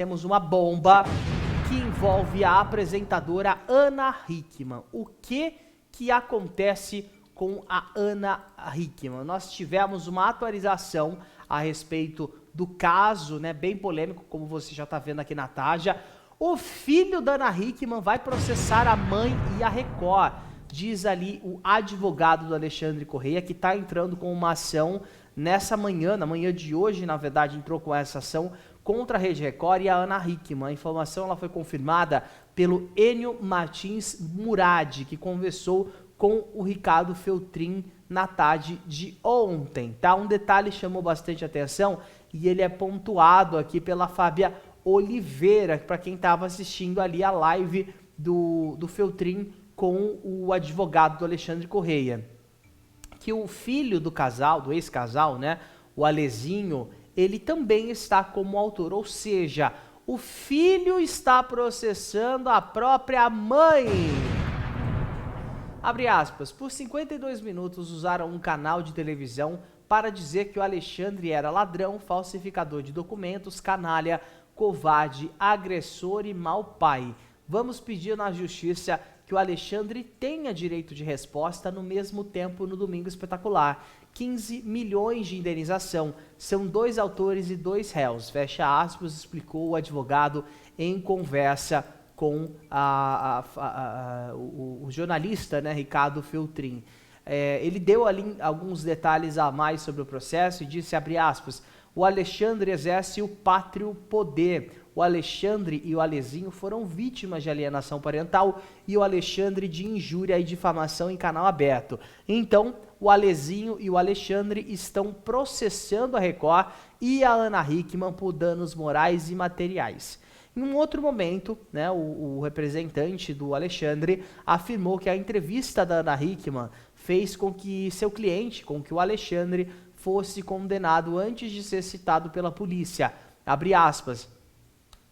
Temos uma bomba que envolve a apresentadora Ana Hickman. O que acontece com a Ana Hickman? Nós tivemos uma atualização a respeito do caso, né, bem polêmico, como você já está vendo aqui na Taja. O filho da Ana Hickman vai processar a mãe e a Record. Diz ali o advogado do Alexandre Correia, que está entrando com uma ação nessa manhã, na manhã de hoje, na verdade, entrou com essa ação contra a Rede Record e a Ana Hickman. A informação ela foi confirmada pelo Enio Martins Murad, que conversou com o Ricardo Feltrin na tarde de ontem. Tá? Um detalhe chamou bastante atenção e ele é pontuado aqui pela Fábia Oliveira, para quem estava assistindo ali a live do Feltrin com o advogado do Alexandre Correia. Que o filho do casal, do ex-casal, né, o Alezinho, ele também está como autor, ou seja, o filho está processando a própria mãe. Abre aspas, por 52 minutos usaram um canal de televisão para dizer que o Alexandre era ladrão, falsificador de documentos, canalha, covarde, agressor e mau pai. Vamos pedir na justiça que o Alexandre tenha direito de resposta no mesmo tempo no Domingo Espetacular. 15 milhões de indenização. São 2 autores e 2 réus. Fecha aspas, explicou o advogado em conversa com o jornalista, né, Ricardo Feltrin. Ele deu ali alguns detalhes a mais sobre o processo e disse, abre aspas, o Alexandre exerce o pátrio poder. O Alexandre e o Alezinho foram vítimas de alienação parental e o Alexandre de injúria e difamação em canal aberto. Então, o Alezinho e o Alexandre estão processando a Record e a Ana Hickman por danos morais e materiais. Em um outro momento, né, o representante do Alexandre afirmou que a entrevista da Ana Hickman fez com que seu cliente, com que o Alexandre fosse condenado antes de ser citado pela polícia. Abre aspas.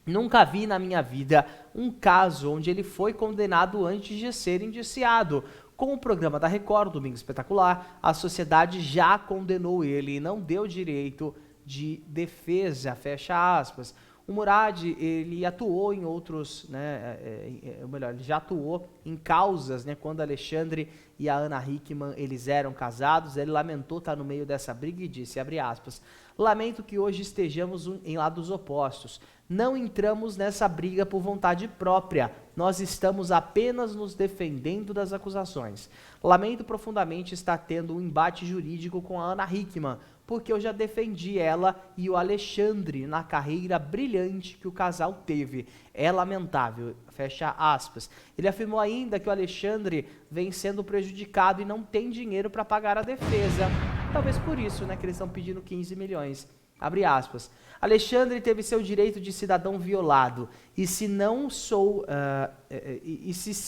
Nunca vi na minha vida um caso onde ele foi condenado antes de ser indiciado. Com o programa da Record, Domingo Espetacular, a sociedade já condenou ele e não deu direito de defesa, fecha aspas. O Murad, ele atuou em outros, né, ele já atuou em causas, né, quando Alexandre e a Ana Hickman, eles eram casados, ele lamentou estar no meio dessa briga e disse, abre aspas, lamento que hoje estejamos em lados opostos, não entramos nessa briga por vontade própria, nós estamos apenas nos defendendo das acusações. Lamento profundamente estar tendo um embate jurídico com a Ana Hickman, porque eu já defendi ela e o Alexandre na carreira brilhante que o casal teve. É lamentável, fecha aspas. Ele afirmou ainda que o Alexandre vem sendo prejudicado e não tem dinheiro para pagar a defesa. Talvez por isso, né, que eles estão pedindo 15 milhões. Abre aspas. Alexandre teve seu direito de cidadão violado e se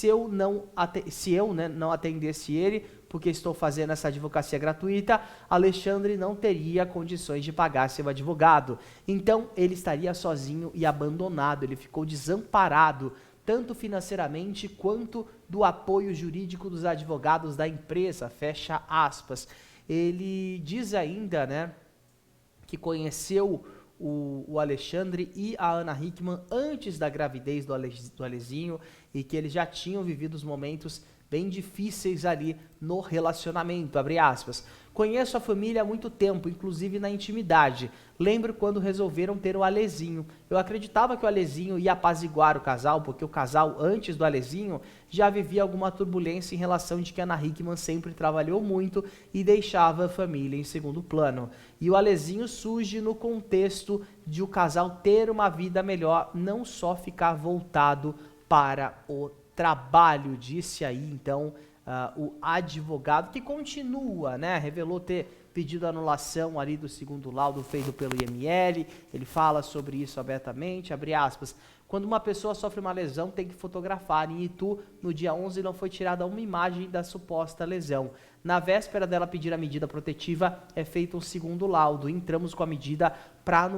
eu não atendesse ele, porque estou fazendo essa advocacia gratuita, Alexandre não teria condições de pagar seu advogado. Então, ele estaria sozinho e abandonado, ele ficou desamparado, tanto financeiramente quanto do apoio jurídico dos advogados da empresa, fecha aspas. Ele diz ainda, né, que conheceu o Alexandre e a Ana Hickman antes da gravidez do Alezinho e que eles já tinham vivido os momentos bem difíceis ali no relacionamento, abre aspas. Conheço a família há muito tempo, inclusive na intimidade. Lembro quando resolveram ter o Alezinho. Eu acreditava que o Alezinho ia apaziguar o casal, porque o casal, antes do Alezinho, já vivia alguma turbulência em relação de que a Ana Hickman sempre trabalhou muito e deixava a família em segundo plano. E o Alezinho surge no contexto de o casal ter uma vida melhor, não só ficar voltado para o trabalho, disse aí então o advogado, que continua, né, revelou ter pedido anulação ali do segundo laudo feito pelo IML, ele fala sobre isso abertamente, abre aspas, quando uma pessoa sofre uma lesão tem que fotografar, em Itu, no dia 11 não foi tirada uma imagem da suposta lesão. Na véspera dela pedir a medida protetiva, é feito um segundo laudo, entramos com a medida para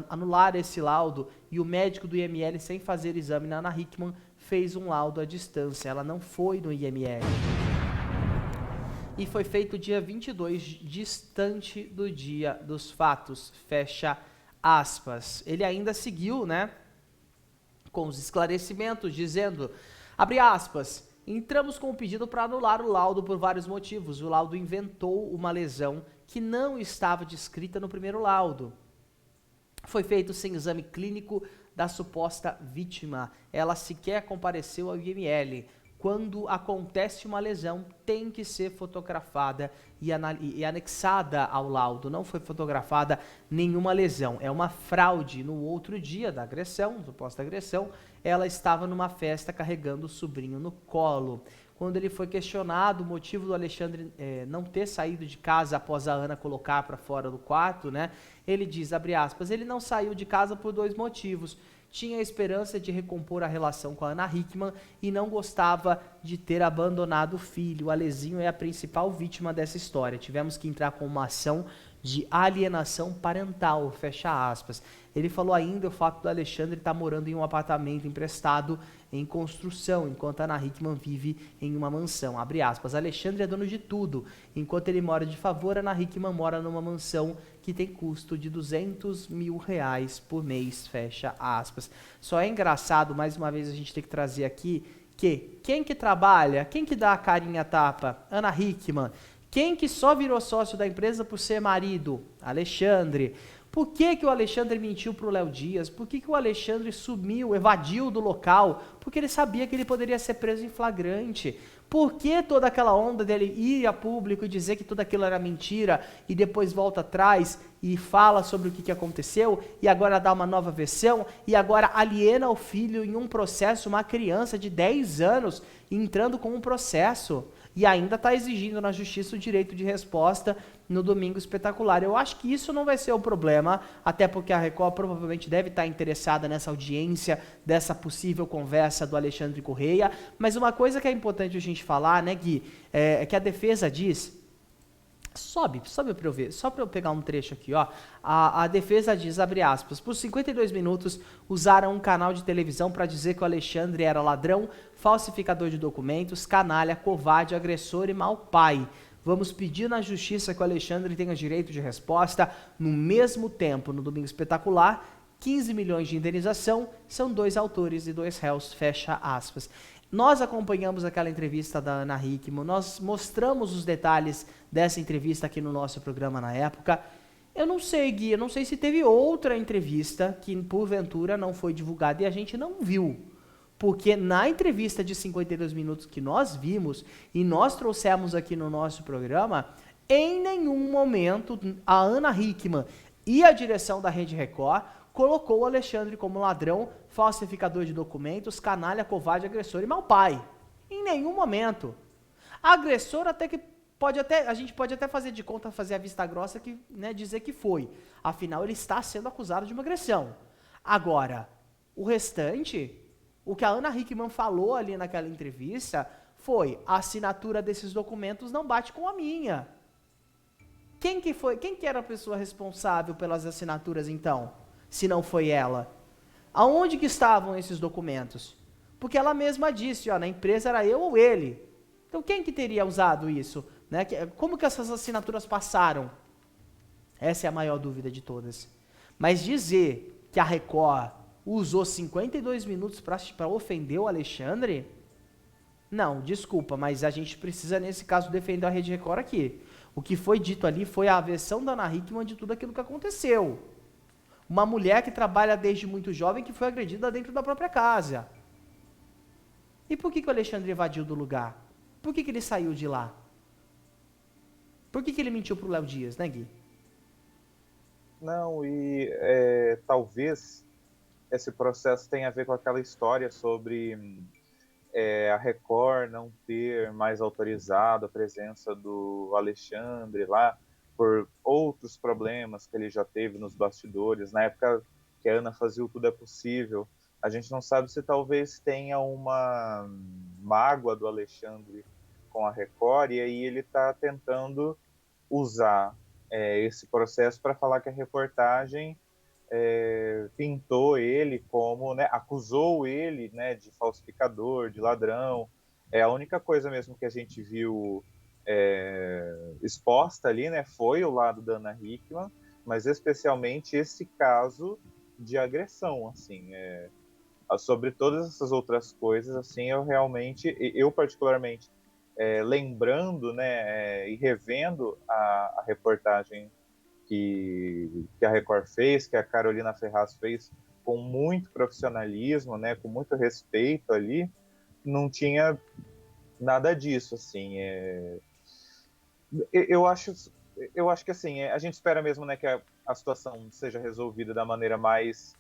anular esse laudo e o médico do IML, sem fazer exame na Ana Hickman, fez um laudo à distância, ela não foi no IML. E foi feito dia 22, distante do dia dos fatos, fecha aspas. Ele ainda seguiu, né, com os esclarecimentos, dizendo, abre aspas, entramos com o pedido para anular o laudo por vários motivos. O laudo inventou uma lesão que não estava descrita no primeiro laudo. Foi feito sem exame clínico da suposta vítima. Ela sequer compareceu ao IML. Quando acontece uma lesão, tem que ser fotografada e anexada ao laudo. Não foi fotografada nenhuma lesão. É uma fraude. No outro dia da agressão, suposta agressão, ela estava numa festa carregando o sobrinho no colo. Quando ele foi questionado o motivo do Alexandre não ter saído de casa após a Ana colocar para fora do quarto, né? Ele diz, abre aspas, ele não saiu de casa por 2 motivos. Tinha a esperança de recompor a relação com a Ana Hickman e não gostava de ter abandonado o filho. O Alezinho é a principal vítima dessa história. Tivemos que entrar com uma ação de alienação parental, fecha aspas. Ele falou ainda o fato do Alexandre estar morando em um apartamento emprestado em construção, enquanto a Ana Hickman vive em uma mansão, abre aspas. Alexandre é dono de tudo. Enquanto ele mora de favor, a Ana Hickman mora numa mansão que tem custo de R$200 mil por mês, fecha aspas. Só é engraçado, mais uma vez a gente tem que trazer aqui, que quem que trabalha, quem que dá a carinha a tapa? Ana Hickman. Quem que só virou sócio da empresa por ser marido? Alexandre. Por que que o Alexandre mentiu para o Léo Dias? Por que que o Alexandre sumiu, evadiu do local? Porque ele sabia que ele poderia ser preso em flagrante. Por que toda aquela onda dele ir a público e dizer que tudo aquilo era mentira e depois volta atrás e fala sobre o que aconteceu e agora dá uma nova versão e agora aliena o filho em um processo, uma criança de 10 anos entrando com um processo e ainda está exigindo na justiça o direito de resposta no Domingo Espetacular. Eu acho que isso não vai ser o problema, até porque a Record provavelmente deve estar interessada nessa audiência, dessa possível conversa do Alexandre Correia, mas uma coisa que é importante a gente falar, né, Gui, é que a defesa diz... Sobe para eu ver, só para eu pegar um trecho aqui, ó. A defesa diz, abre aspas, por 52 minutos usaram um canal de televisão para dizer que o Alexandre era ladrão, falsificador de documentos, canalha, covarde, agressor e mau pai. Vamos pedir na justiça que o Alexandre tenha direito de resposta. No mesmo tempo, no Domingo Espetacular, 15 milhões de indenização, são 2 autores e 2 réus, fecha aspas. Nós acompanhamos aquela entrevista da Ana Hickman, nós mostramos os detalhes dessa entrevista aqui no nosso programa na época. Eu não sei, Gui, eu não sei se teve outra entrevista que porventura não foi divulgada e a gente não viu. Porque na entrevista de 52 minutos que nós vimos e nós trouxemos aqui no nosso programa, em nenhum momento a Ana Hickman e a direção da Rede Record colocou o Alexandre como ladrão, falsificador de documentos, canalha, covarde, agressor e mau pai. Em nenhum momento. Agressor até que a gente pode até fazer de conta, fazer a vista grossa, que, né, dizer que foi. Afinal, ele está sendo acusado de uma agressão. Agora, o restante, o que a Ana Hickman falou ali naquela entrevista foi: a assinatura desses documentos não bate com a minha. Quem que era a pessoa responsável pelas assinaturas então? Se não foi ela. Aonde que estavam esses documentos? Porque ela mesma disse, ó, na empresa era eu ou ele. Então quem que teria usado isso? Né? Como que essas assinaturas passaram? Essa é a maior dúvida de todas. Mas dizer que a Record usou 52 minutos para ofender o Alexandre? Não, desculpa, mas a gente precisa, nesse caso, defender a Rede Record aqui. O que foi dito ali foi a versão da Ana Hickman de tudo aquilo que aconteceu. Uma mulher que trabalha desde muito jovem que foi agredida dentro da própria casa. E por que o Alexandre evadiu do lugar? Por que ele saiu de lá? Por que ele mentiu pro Léo Dias, né, Gui? Não, e talvez esse processo tenha a ver com aquela história sobre a Record não ter mais autorizado a presença do Alexandre lá, por outros problemas que ele já teve nos bastidores, na época que a Ana fazia o Tudo é Possível. A gente não sabe se talvez tenha uma mágoa do Alexandre com a Record, e aí ele está tentando usar esse processo para falar que a reportagem pintou ele como, né, acusou ele, né, de falsificador, de ladrão. É a única coisa mesmo que a gente viu exposta ali, né, foi o lado da Ana Hickman, mas especialmente esse caso de agressão, assim, sobre todas essas outras coisas, assim, eu particularmente, lembrando, né, e revendo a reportagem que a Record fez, que a Carolina Ferraz fez com muito profissionalismo, né, com muito respeito ali, não tinha nada disso, assim. Eu acho, eu acho que assim, a gente espera mesmo, né, que a situação seja resolvida da maneira mais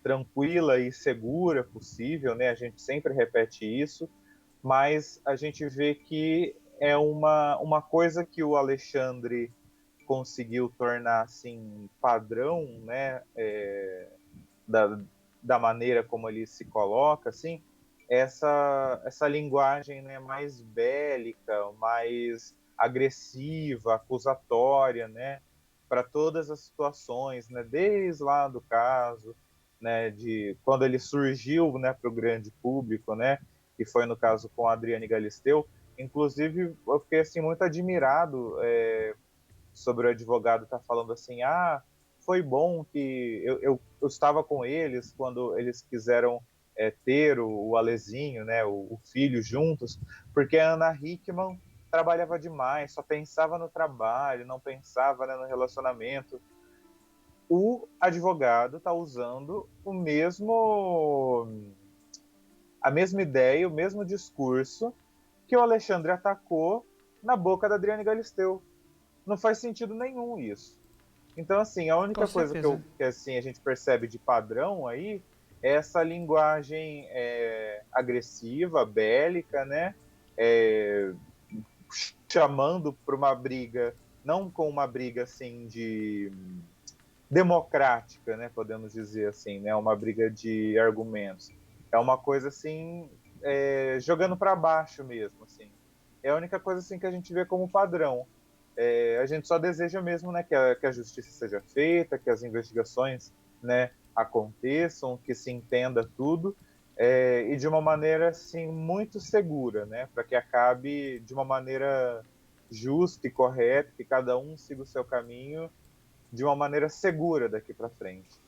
tranquila e segura possível, né? A gente sempre repete isso, mas a gente vê que é uma coisa que o Alexandre conseguiu tornar assim padrão, né? Da, da maneira como ele se coloca, assim, essa linguagem, né, mais bélica, mais agressiva, acusatória, né, para todas as situações, né, desde lá do caso, né, de quando ele surgiu, né, para o grande público, né, que foi no caso com a Adriane Galisteu. Inclusive, eu fiquei assim muito admirado sobre o advogado estar falando assim, foi bom que eu estava com eles quando eles quiseram ter o Alezinho, né, o filho juntos, porque a Ana Hickman trabalhava demais, só pensava no trabalho, não pensava, né, no relacionamento. O advogado está usando a mesma ideia, o mesmo discurso que o Alexandre atacou na boca da Adriane Galisteu. Não faz sentido nenhum isso. Então, assim, a Com única coisa certeza. que assim, a gente percebe de padrão aí é essa linguagem agressiva, bélica, né? Chamando para uma briga, não com uma briga assim de democrática, né? Podemos dizer assim, né? Uma briga de argumentos. É uma coisa assim, jogando para baixo mesmo, assim. É a única coisa assim que a gente vê como padrão. A gente só deseja mesmo, né, que a justiça seja feita, que as investigações, né, aconteçam, que se entenda tudo, e de uma maneira assim muito segura, né, para que acabe de uma maneira justa e correta, que cada um siga o seu caminho de uma maneira segura daqui para frente.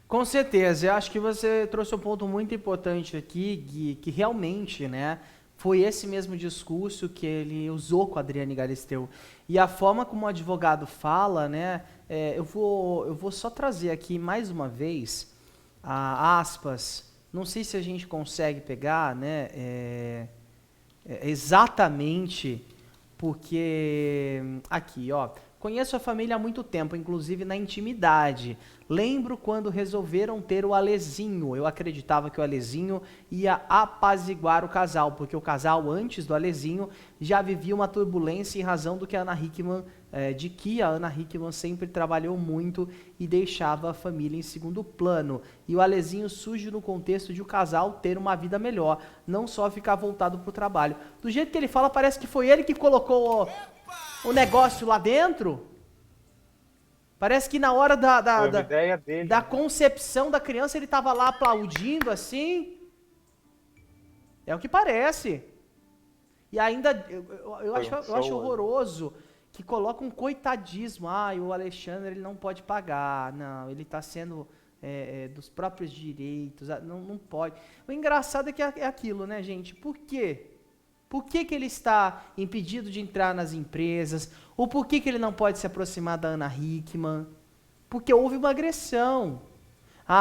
Com certeza, eu acho que você trouxe um ponto muito importante aqui, Gui, que realmente, né, foi esse mesmo discurso que ele usou com a Adriane Galisteu. E a forma como o advogado fala, né, eu vou só trazer aqui mais uma vez, aspas, não sei se a gente consegue pegar, né, exatamente, porque aqui, ó, conheço a família há muito tempo, inclusive na intimidade. Lembro quando resolveram ter o Alezinho. Eu acreditava que o Alezinho ia apaziguar o casal, porque o casal, antes do Alezinho, já vivia uma turbulência em razão do que a Ana Hickman, de que a Ana Hickman sempre trabalhou muito e deixava a família em segundo plano. E o Alezinho surge no contexto de o casal ter uma vida melhor, não só ficar voltado para o trabalho. Do jeito que ele fala, parece que foi ele que colocou o negócio lá dentro. Parece que na hora Ideia dele, da né? concepção da criança ele estava lá aplaudindo assim. É o que parece. E ainda, eu acho horroroso que coloca um coitadismo. O Alexandre ele não pode pagar. Não, ele está sendo dos próprios direitos. Não pode. O engraçado é que é aquilo, né, gente? Por quê? Por que ele está impedido de entrar nas empresas? Ou por que ele não pode se aproximar da Ana Hickman? Porque houve uma agressão.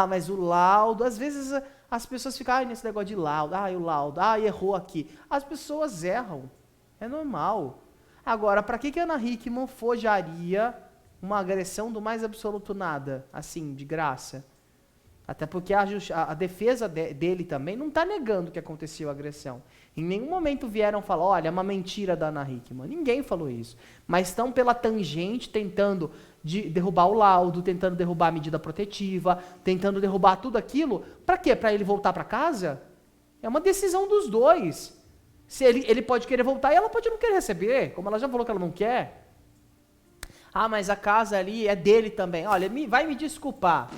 Mas o laudo, às vezes as pessoas ficam nesse negócio de laudo. O laudo, errou aqui. As pessoas erram. É normal. Agora, para que a Ana Hickman forjaria uma agressão do mais absoluto nada, assim, de graça? Até porque a defesa dele também não está negando que aconteceu a agressão. Em nenhum momento vieram falar, olha, é uma mentira da Ana Hickman. Ninguém falou isso. Mas estão pela tangente tentando derrubar o laudo, tentando derrubar a medida protetiva, tentando derrubar tudo aquilo. Para quê? Para ele voltar para casa? É uma decisão dos dois. Se ele pode querer voltar e ela pode não querer receber, como ela já falou que ela não quer. Mas a casa ali é dele também. Olha, vai me desculpar.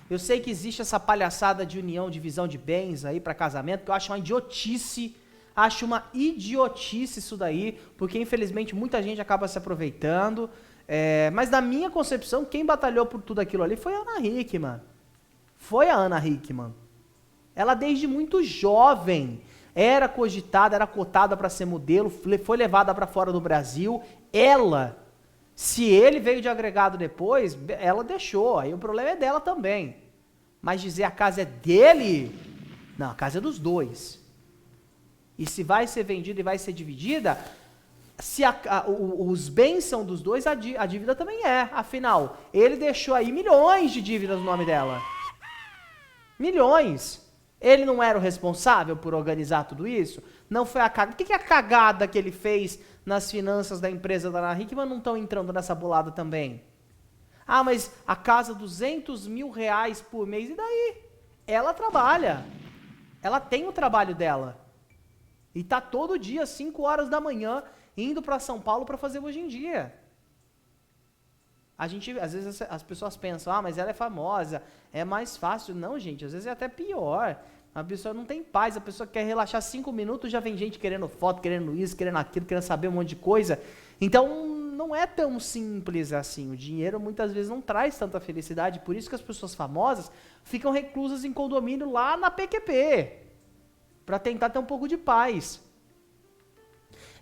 Eu sei que existe essa palhaçada de união, divisão de bens aí para casamento, que eu acho uma idiotice. Acho uma idiotice isso daí, porque infelizmente muita gente acaba se aproveitando. Mas na minha concepção, quem batalhou por tudo aquilo ali foi a Ana Hickman. Foi a Ana Hickman. Ela desde muito jovem era cogitada, era cotada para ser modelo, foi levada para fora do Brasil. Ela, se ele veio de agregado depois, ela deixou, aí o problema é dela também. Mas dizer a casa é dele, não, a casa é dos dois. E se vai ser vendida e vai ser dividida, se os bens são dos dois, a dívida também é. Afinal, ele deixou aí milhões de dívidas no nome dela. Milhões. Ele não era o responsável por organizar tudo isso? Não foi a cagada. O que é a cagada que ele fez nas finanças da empresa da Ana Hickman não estão entrando nessa bolada também? Ah, mas a casa, R$200 mil por mês, e daí? Ela trabalha. Ela tem o trabalho dela. E tá todo dia, 5 horas da manhã, indo para São Paulo para fazer Hoje em Dia. Às vezes as pessoas pensam, ah, mas ela é famosa, é mais fácil. Não, gente, às vezes é até pior. A pessoa não tem paz, a pessoa quer relaxar 5 minutos, já vem gente querendo foto, querendo isso, querendo aquilo, querendo saber um monte de coisa. Então, não é tão simples assim. O dinheiro muitas vezes não traz tanta felicidade, por isso que as pessoas famosas ficam reclusas em condomínio lá na PQP, para tentar ter um pouco de paz.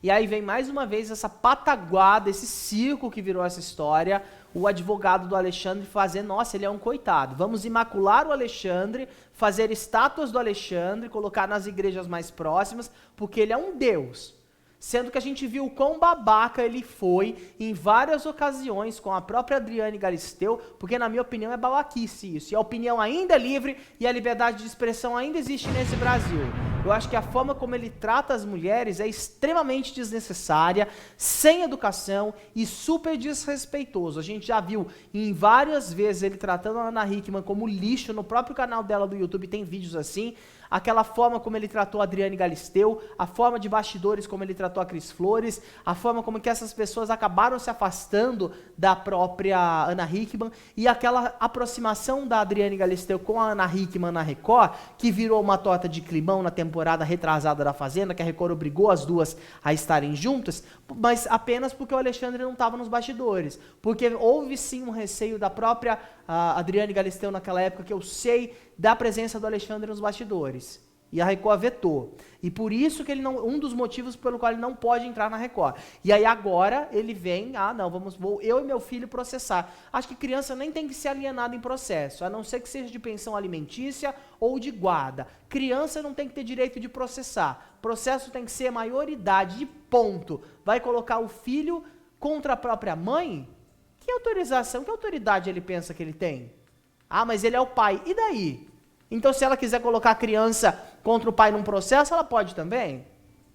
E aí vem mais uma vez essa pataguada, esse circo que virou essa história, o advogado do Alexandre fazer, nossa, ele é um coitado, vamos imacular o Alexandre, fazer estátuas do Alexandre, colocar nas igrejas mais próximas, porque ele é um deus. Sendo que a gente viu o quão babaca ele foi em várias ocasiões com a própria Adriane Galisteu, porque na minha opinião é babaquice isso. E a opinião ainda é livre e a liberdade de expressão ainda existe nesse Brasil. Eu acho que a forma como ele trata as mulheres é extremamente desnecessária, sem educação e super desrespeitoso. A gente já viu em várias vezes ele tratando a Ana Hickman como lixo, no próprio canal dela do YouTube tem vídeos assim. Aquela forma como ele tratou a Adriane Galisteu, a forma de bastidores como ele tratou a Cris Flores, a forma como que essas pessoas acabaram se afastando da própria Ana Hickman e aquela aproximação da Adriane Galisteu com a Ana Hickman na Record, que virou uma torta de climão na temporada retrasada da Fazenda, que a Record obrigou as duas a estarem juntas, mas apenas porque o Alexandre não estava nos bastidores. Porque houve sim um receio da própria Adriane Galisteu naquela época, que eu sei da presença do Alexandre nos bastidores. E a Record vetou. E por isso que ele não, um dos motivos pelo qual ele não pode entrar na Record. E aí agora ele vem, vou eu e meu filho processar. Acho que criança nem tem que ser alienada em processo, a não ser que seja de pensão alimentícia ou de guarda. Criança não tem que ter direito de processar. Processo tem que ser maioridade, de ponto. Vai colocar o filho contra a própria mãe? Que autorização, que autoridade ele pensa que ele tem? Ah, mas ele é o pai. E daí? Então, se ela quiser colocar a criança contra o pai num processo, ela pode também?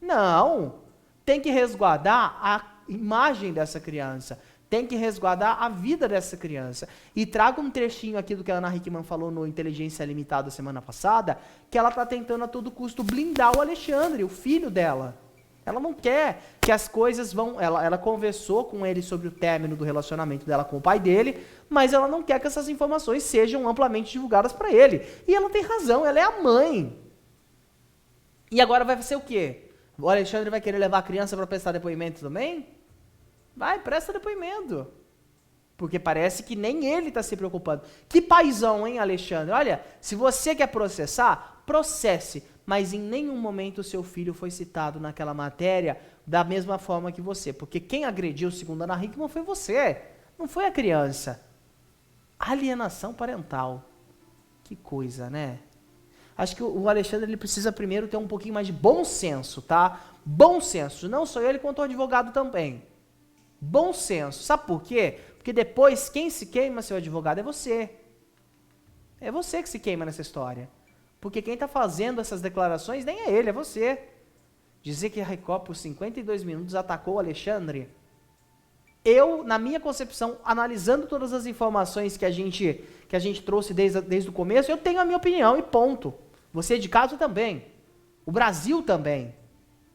Não. Tem que resguardar a imagem dessa criança. Tem que resguardar a vida dessa criança. E trago um trechinho aqui do que a Ana Hickman falou no Inteligência Limitada semana passada, que ela está tentando a todo custo blindar o Alexandre, o filho dela. Ela não quer que as coisas vão... Ela conversou com ele sobre o término do relacionamento dela com o pai dele, mas ela não quer que essas informações sejam amplamente divulgadas para ele. E ela tem razão, ela é a mãe. E agora vai ser o quê? O Alexandre vai querer levar a criança para prestar depoimento também? Vai, presta depoimento. Porque parece que nem ele está se preocupando. Que paizão, hein, Alexandre? Olha, se você quer processar, processe. Mas em nenhum momento o seu filho foi citado naquela matéria da mesma forma que você. Porque quem agrediu, segundo a Ana Hickman, foi você. Não foi a criança. Alienação parental. Que coisa, né? Acho que o Alexandre ele precisa primeiro ter um pouquinho mais de bom senso, tá? Bom senso. Não só ele, quanto o advogado também. Bom senso. Sabe por quê? Porque depois quem se queima, seu advogado, é você. É você que se queima nessa história. Porque quem está fazendo essas declarações nem é ele, é você. Dizer que a Record por 52 minutos atacou o Alexandre. Eu, na minha concepção, analisando todas as informações que a gente trouxe desde o começo, eu tenho a minha opinião e ponto. Você de casa também. O Brasil também.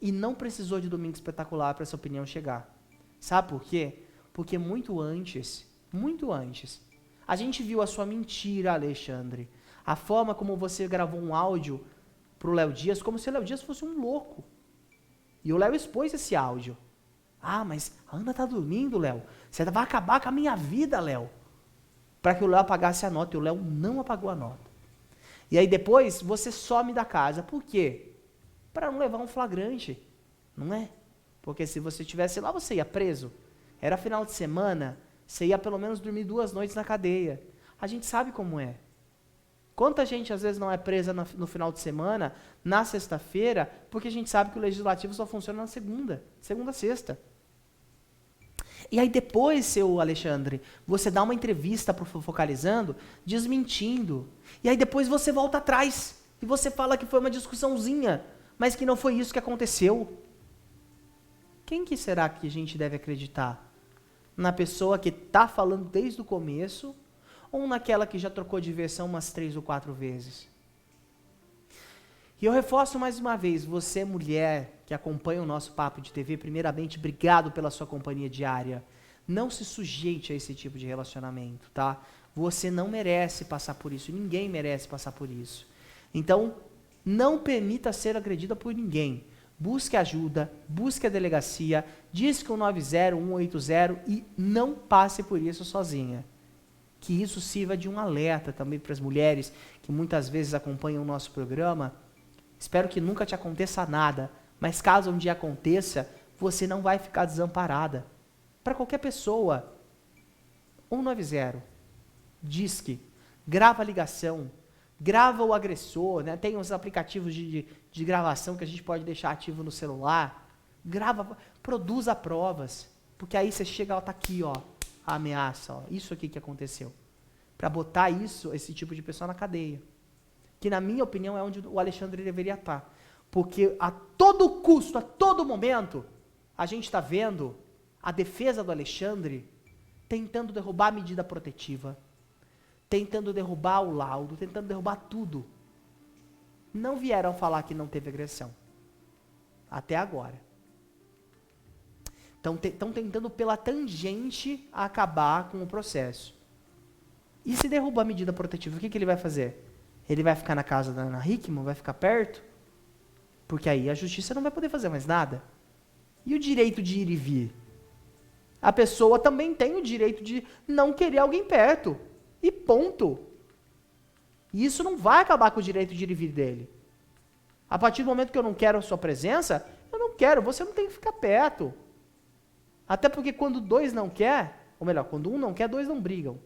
E não precisou de Domingo Espetacular para essa opinião chegar. Sabe por quê? Porque muito antes, a gente viu a sua mentira, Alexandre. A forma como você gravou um áudio pro Léo Dias, como se o Léo Dias fosse um louco. E o Léo expôs esse áudio. Ah, mas a Ana tá dormindo, Léo. Você vai acabar com a minha vida, Léo. Para que o Léo apagasse a nota. E o Léo não apagou a nota. E aí depois você some da casa. Por quê? Para não levar um flagrante, não é? Porque se você estivesse lá, você ia preso. Era final de semana, você ia pelo menos dormir 2 noites na cadeia. A gente sabe como é. Quanta gente às vezes não é presa no final de semana, na sexta-feira, porque a gente sabe que o legislativo só funciona na segunda a sexta. E aí depois, seu Alexandre, você dá uma entrevista para o Focalizando, desmentindo. E aí depois você volta atrás e você fala que foi uma discussãozinha, mas que não foi isso que aconteceu. Quem que será que a gente deve acreditar? Na pessoa que está falando desde o começo ou naquela que já trocou de versão umas 3 ou 4 vezes? E eu reforço mais uma vez, você mulher que acompanha o nosso Papo de TV, primeiramente, obrigado pela sua companhia diária. Não se sujeite a esse tipo de relacionamento, tá? Você não merece passar por isso, ninguém merece passar por isso. Então, não permita ser agredida por ninguém. Busque ajuda, busque a delegacia, disque 190, 180 e não passe por isso sozinha. Que isso sirva de um alerta também para as mulheres que muitas vezes acompanham o nosso programa. Espero que nunca te aconteça nada, mas caso um dia aconteça, você não vai ficar desamparada. Para qualquer pessoa, 190, disque, grava a ligação, grava o agressor, né? Tem uns aplicativos de gravação que a gente pode deixar ativo no celular. Grava, produza provas, porque aí você chega, ó, tá aqui, ó, a ameaça, ó, isso aqui que aconteceu. Para botar esse tipo de pessoa na cadeia. Que na minha opinião é onde o Alexandre deveria estar. Porque a todo custo, a todo momento, a gente está vendo a defesa do Alexandre tentando derrubar a medida protetiva, tentando derrubar o laudo, tentando derrubar tudo. Não vieram falar que não teve agressão. Até agora. Estão tentando pela tangente acabar com o processo. E se derrubar a medida protetiva, o que ele vai fazer? Ele vai ficar na casa da Ana Hickman? Vai ficar perto? Porque aí a justiça não vai poder fazer mais nada. E o direito de ir e vir? A pessoa também tem o direito de não querer alguém perto. E ponto. E isso não vai acabar com o direito de ir e vir dele. A partir do momento que eu não quero a sua presença, eu não quero, você não tem que ficar perto. Até porque quando 2 não quer, ou melhor, quando 1 não quer, 2 não brigam.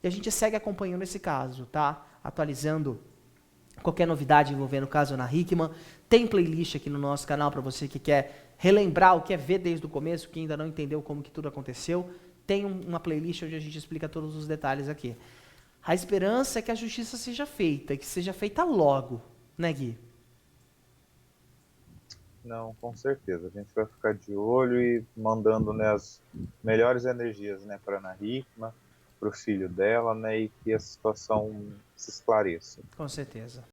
E a gente segue acompanhando esse caso, tá? Atualizando qualquer novidade envolvendo o caso Ana Hickman. Tem playlist aqui no nosso canal para você que quer relembrar ou quer ver desde o começo, que ainda não entendeu como que tudo aconteceu. Tem uma playlist onde a gente explica todos os detalhes aqui. A esperança é que a justiça seja feita, e que seja feita logo, né, Gui? Não, com certeza. A gente vai ficar de olho e mandando, né, as melhores energias, né, para Ana Hickman, para o filho dela, né, e que a situação se esclareça. Com certeza.